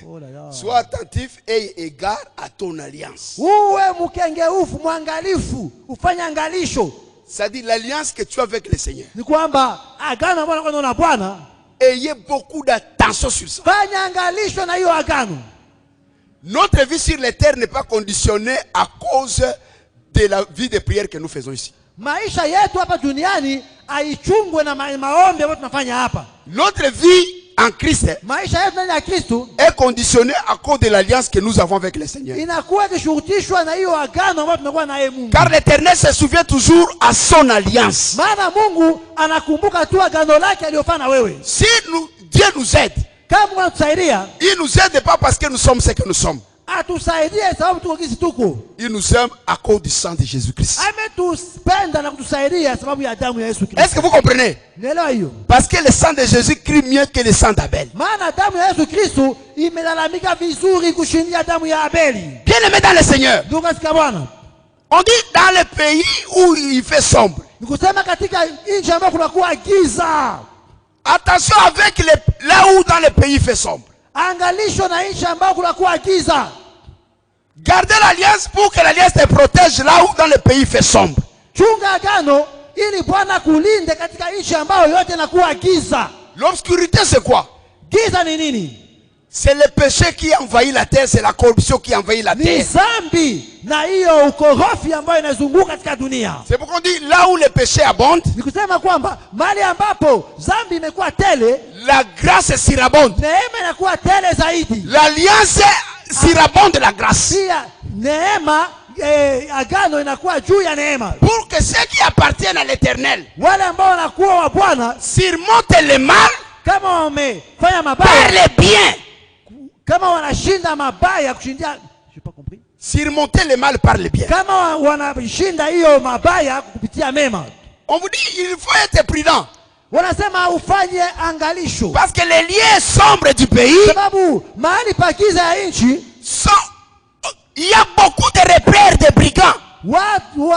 Oh là là. Sois attentif et égard à ton alliance. Uwe mkengeufu, mwangalifu, ufanye angalisho. C'est-à-dire l'alliance que tu as avec le Seigneur. Ni kwamba agano ambalo unakuwa na Bwana, Ayez beaucoup d'attention sur ça. fanya angalisho na hiyo agano. Notre vie sur la terre n'est pas conditionnée à cause de la vie de prière que nous faisons ici. Maisha yetu hapa duniani haichungwe na maombi ambayo tunafanya hapa. Notre vie en Christ Maisha yetu ndani ya Kristo est conditionnée à cause de l'alliance que nous avons avec le Seigneur. inakuwa ikishurutishwa na hiyo agano ambayo tunakuwa na yeye Mungu. Car l'Éternel se souvient toujours à son alliance. Maana Mungu anakumbuka tu agano lake aliyofanya na wewe. Si Dieu nous aide, Kama unatusaidia, il nous aide pas parce que nous sommes ce que nous sommes. atusaidie sababu tuko kisi tuko. Il nous aime à cause du sang de Jésus-Christ. Ametupenda na kutusaidia sababu ya damu ya Yesu Kristo. Est-ce que vous comprenez? Nielewa hiyo. Parce que le sang de Jésus crie mieux que le sang d'Abel. Maana damu ya Yesu Kristo imelalamika vizuri kushindia damu ya Abeli. Bien aimé dans le Seigneur. Ndugu katika Bwana. On dit dans le pays où il fait sombre. Nikusema katika nchi ambayo kunakuwa giza. Attention avec là où dans le pays il fait sombre. Angalisho na nchi ambayo kunakuwa giza. Gardez l'alliance pour que l'alliance te protège là où dans le pays il fait sombre. Chunga agano ili Bwana kulinde katika nchi ambayo yote inakuwa giza. L'obscurité c'est quoi? Giza ni nini? C'est le péché qui envahit la terre, c'est la corruption qui envahit la Ni terre. zambi na hiyo ukorofi ambayo inazunguka katika dunia. C'est pourquoi on dit là où le péché abonde, Nikusema kwamba mahali ambapo zambi imekuwa tele, la grâce surabonde. neema inakuwa tele zaidi. L'alliance surabonde la grâce. Pia neema agano inakuwa juu ya neema. Pour que ceux qui appartiennent à l'Éternel Wale ambao wanakuwa wa Bwana surmontent le mal kama wamefanya par mabaya, le bien. kama wanashinda mabaya kushindia, j'ai pas compris. Surmonter le mal par le bien. Kama wanashinda hiyo mabaya kupitia mema. On vous dit il faut être prudent. Wanasema ufanye angalisho. Parce que les liens sombres du pays Sababu mahali pa giza ya nchi sont... Il y a beaucoup de repères de brigands.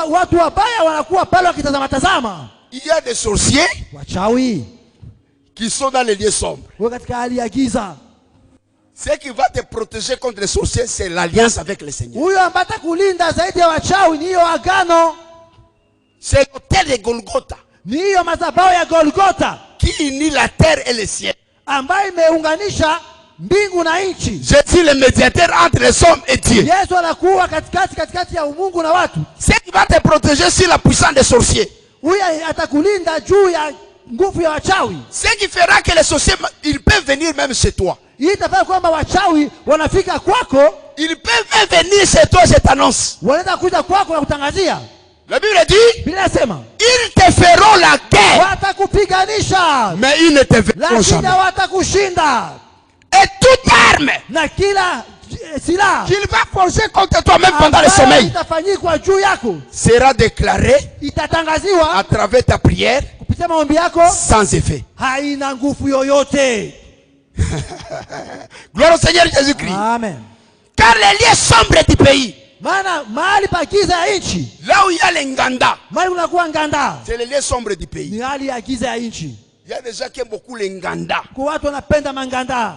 watu wabaya wanakuwa pale wakitazama tazama. Il y a des sorciers Wachawi qui sont dans les lieux sombres. wao katika hali ya giza. Ce qui va te protéger contre les sorciers, c'est l'alliance avec le Seigneur. Huyo ambaye atakulinda zaidi ya wachawi ni hiyo agano. C'est l'autel de Golgotha Ni hiyo madhabahu ya Golgotha qui unit la terre et le ciel. ambayo imeunganisha mbingu na nchi. Jésus le médiateur entre les hommes et Dieu. Yesu anakuwa katikati ya umungu na watu. Ce qui va te protéger sur la puissance des sorciers. Huyo atakulinda juu ya nguvu ya wachawi. Ce qui fera que les sorciers, ils peuvent venir même chez toi. Hii itafanya kwamba wachawi wanafika kwako, Ils peuvent même venir chez toi, je t'annonce. wanaweza kuja kwako na kutangazia. La Bible dit, Biblia inasema ils te feront la guerre, watakupiganisha mais ils ne te verront lakini jamais. watakushinda. Et toute arme Na kila silaha qu'il va forcer contre toi même pendant le ambayo sommeil itafanyikwa juu yako sera déclarée à itatangaziwa travers ta prière kupitia maombi yako, sans effet. haina nguvu yoyote. Gloire au Seigneur Jésus-Christ. Amen. Car les lieux sombres du pays, Maana mahali pa giza ya nchi, là où il y a les nganda, mahali kunakuwa nganda, c'est les lieux sombres du pays. ni hali ya giza ya nchi. Il y a des gens qui aiment beaucoup les nganda, Kwa watu wanapenda manganda,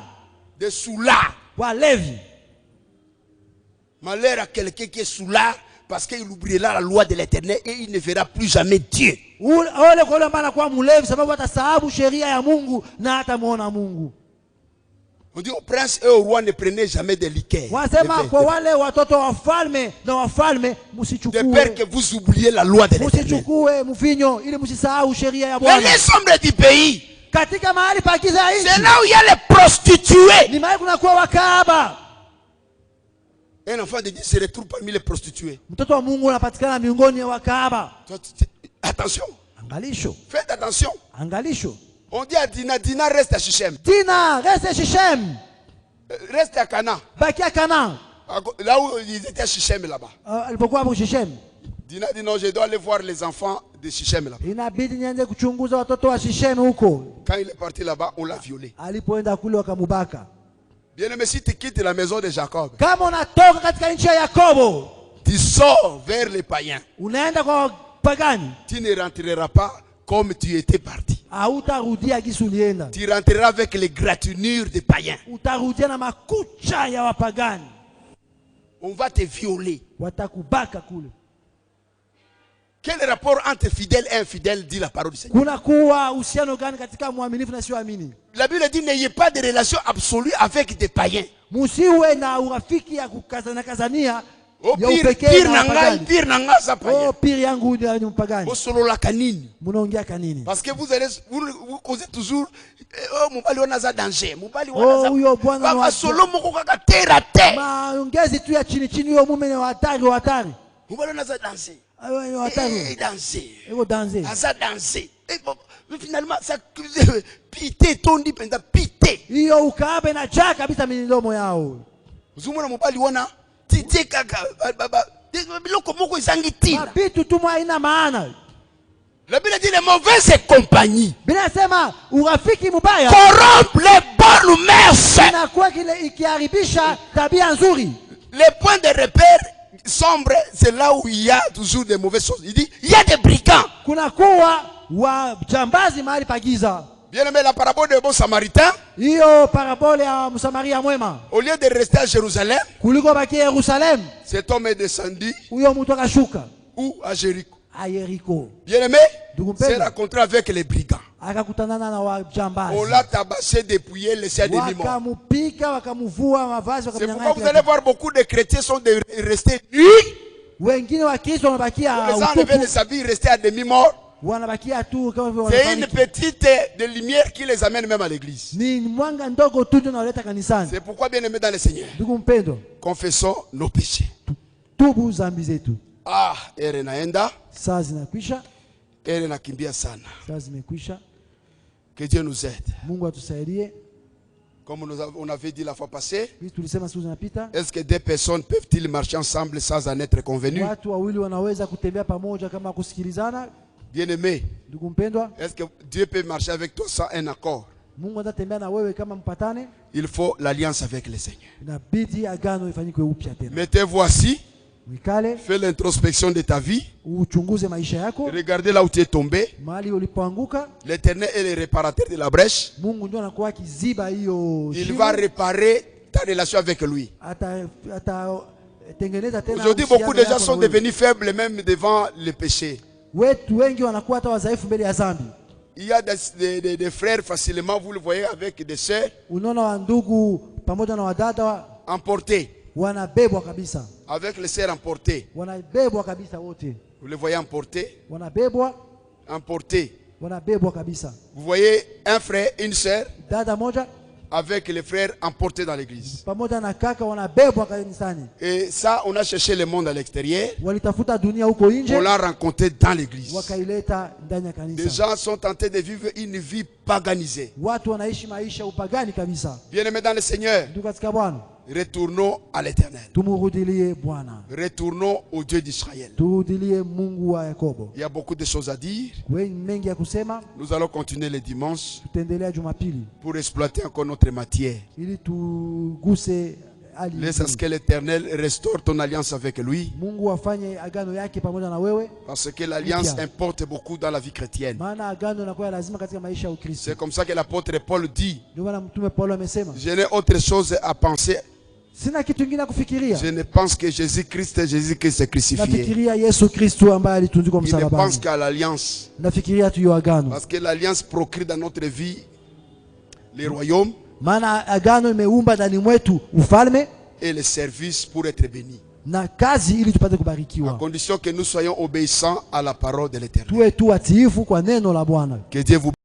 des soulards. walevi. Malheur à quelqu'un qui est soulard parce qu'il oubliera la loi de l'Éternel et il ne verra plus jamais Dieu. Ole kwa yule ambaye anakuwa mlevi sababu atasahabu sheria ya Mungu na hatamuona Mungu. On dit au prince et au roi ne prenez jamais de liqueur. Wanasema kwa wale watoto wa wafalme na wafalme, De peur msichukue que vous oubliez la loi de l'Éternel. msichukue mvinyo ili msisahau sheria ya Les Bwana. lieux sombres du pays, Katika mahali pa giza ya c'est nchi là où il y a les prostituées. ni mahali kunakuwa wakahaba. Un enfant de Dieu se retrouve parmi les prostituées. Mtoto wa Mungu anapatikana miongoni ya wakahaba. Attention, Angalisho, faites attention. angalisho. On dit à Dina, Dina reste à Shichem. Dina reste Shichem, Reste à Cana. bakia Kana. Là où ils étaient à Shichem là-bas. Alipokuwa hapo Shichem, Dina dit non, je dois aller voir les enfants de Shichem là-bas. inabidi niende kuchunguza watoto wa Shichem huko. Quand il est parti là-bas, on l'a violé. Alipoenda kule wakamubaka. Bien aimé, si tu quittes la maison de Jacob, Kama unatoka katika nchi ya Yakobo, tu sors vers les païens. unaenda kwa pagani, Tu ne rentreras pas comme tu étais parti. hautarudia gisi ulienda. Tu rentreras avec les gratinures des païens. Utarudia na makucha ya wapagani. On va te violer. Watakubaka kule. Quel rapport entre fidèle et infidèle dit la parole du Seigneur? Kuna kuwa uhusiano gani katika mwaminifu na sioamini? La Bible dit n'ayez pas de relation absolue avec des païens. Musiwe na urafiki ya kukazana kazania Oh, ya pire upekee na nangai, wapagani. pire nangai za païen. Oh, pire yangu ni mpagani. Au solo la canine. Munaongea kanini? Parce que vous causez toujours oh mobali wana za danger. Mobali Oh, wana za. huyo bwana Baba solo moko kaka terre à terre. maongezi tu ya chini chini, huyo mume ni hatari, hatari. Mobali wana za danger. Ayo ni hatari. Danger. Ego danze. Aza danger. Et bon, finalement ça pité tondi penda pité. te. Hiyo ukahaba inajaa kabisa midomo yao. Uzumuna mobali wana tite kaka biloko moko izangi tina. Vitu tu haina maana. La Bible dit les mauvaises compagnies Bila sema urafiki mbaya corrompent les bonnes mœurs. inakuwa kile ikiharibisha tabia nzuri. Les points de repère sombres, c'est là où il y a toujours des mauvaises choses. Il dit il y a des brigands. Kuna kuwa wajambazi mahali pa giza. Bien aimé, la parabole du bon samaritain, Hiyo parabole ya Msamaria mwema, au lieu de rester à Jérusalem, kuliko baki Yerusalemu, cet homme est descendu huyo mtu akashuka où à Jéricho. a Yeriko, Bien aimé, Dugumpenda. s'est rencontré avec les brigands. akakutanana na wajambazi, On l'a tabassé, dépouillé, laissé à demi-mort. wakamupika, wakamuvua mavazi, C'est pourquoi vous wakamnyang'anya. allez voir beaucoup de chrétiens sont restés nus. Wengine wa Kristo wanabakia Les enlever de utupu, sa vie, restés à demi-mort. wanabakia tu kama vile C'est une wanafariki. petite de lumière qui les amène même à l'église. Ni mwanga ndogo tu ndio unaleta kanisani. C'est pourquoi, bien aimé dans le Seigneur, Ndugu mpendo, confessons nos péchés. tubu zambi zetu. Ah, ere naenda, Saa zinakwisha, ere nakimbia sana. saa zimekwisha. Que Dieu nous aide. Mungu atusaidie. Comme on avait dit la fois passée, Hivi tulisema siku zinapita, est-ce que deux personnes peuvent-ils marcher ensemble sans en être convenus? watu wawili wanaweza kutembea pamoja kama kusikilizana. Bien aimé, Ndugu mpendwa, est-ce que Dieu peut marcher avec toi sans un accord? Mungu atatembea na wewe kama mpatane. Il faut l'alliance avec le Seigneur. Inabidi agano ifanyike upya tena. Mettez-vous assis, Wikale, fais l'introspection de ta vie, uchunguze maisha yako, regardez là où tu es tombé. mahali ulipoanguka. L'Éternel est le réparateur de la brèche. Mungu ndio anakuwa akiziba hiyo Il shimo. va réparer ta relation avec lui. Tengeneza tena. Aujourd'hui, uhusiano beaucoup de gens yako sont na wewe. devenus faibles même devant le péché. Wetu wengi wanakuwa hata wadhaifu mbele ya dhambi. Il y a des frères facilement, vous le voyez, avec des sœurs Unaona wa ndugu pamoja na wadada emportés, wanabebwa kabisa, avec les sœurs emportées. wanabebwa kabisa wote, Vous les voyez emportés, wanabebwa, emportés. wanabebwa kabisa. Vous voyez un frère, une sœur, Dada moja avec les frères emportés dans l'église. pamoja na kaka wanabebwa kanisani. Et ça, on a cherché le monde à l'extérieur. Walitafuta dunia huko On nje, l'a rencontré dans l'église. wakaileta ndani ya Des kanisa. gens sont tentés de vivre une vie paganisée. Watu wanaishi maisha ya upagani kabisa. Bien-aimés dans le Seigneur, Ndugu katika Bwana, retournons à l'Éternel. tumurudilie Bwana, Retournons au Dieu d'Israël. turudilie Mungu wa Yakobo. Il y a beaucoup de choses à dire. Wengi mengi ya kusema, Nous allons continuer les dimanches tutaendelea Jumapili pour exploiter encore notre matière. ili tuguse hali Laisse à ce que l'Éternel restaure ton alliance avec lui. Mungu afanye agano yake pamoja na wewe, Parce que l'alliance importe beaucoup dans la vie chrétienne. maana agano inakuwa lazima katika maisha ya Ukristo. C'est comme ça que l'apôtre Paul dit, Ndio maana mtume Paulo amesema, je n'ai autre chose à penser. sina kitu kingine ya kufikiria, Je ne pense que Jésus-Christ est crucifié. nafikiria Yesu Kristo ambaye alitundikwa Il ne pense msalabani. qu'à l'alliance. Nafikiria tu hiyo agano, Parce que l'alliance procure dans notre vie les royaumes maana agano imeumba ndani mwetu ufalme et les services pour être bénis. na kazi ili tupate À kubarikiwa. condition que nous soyons obéissants à la parole de l'Éternel. Tuwe tu watiifu kwa neno la Bwana. Que Dieu vous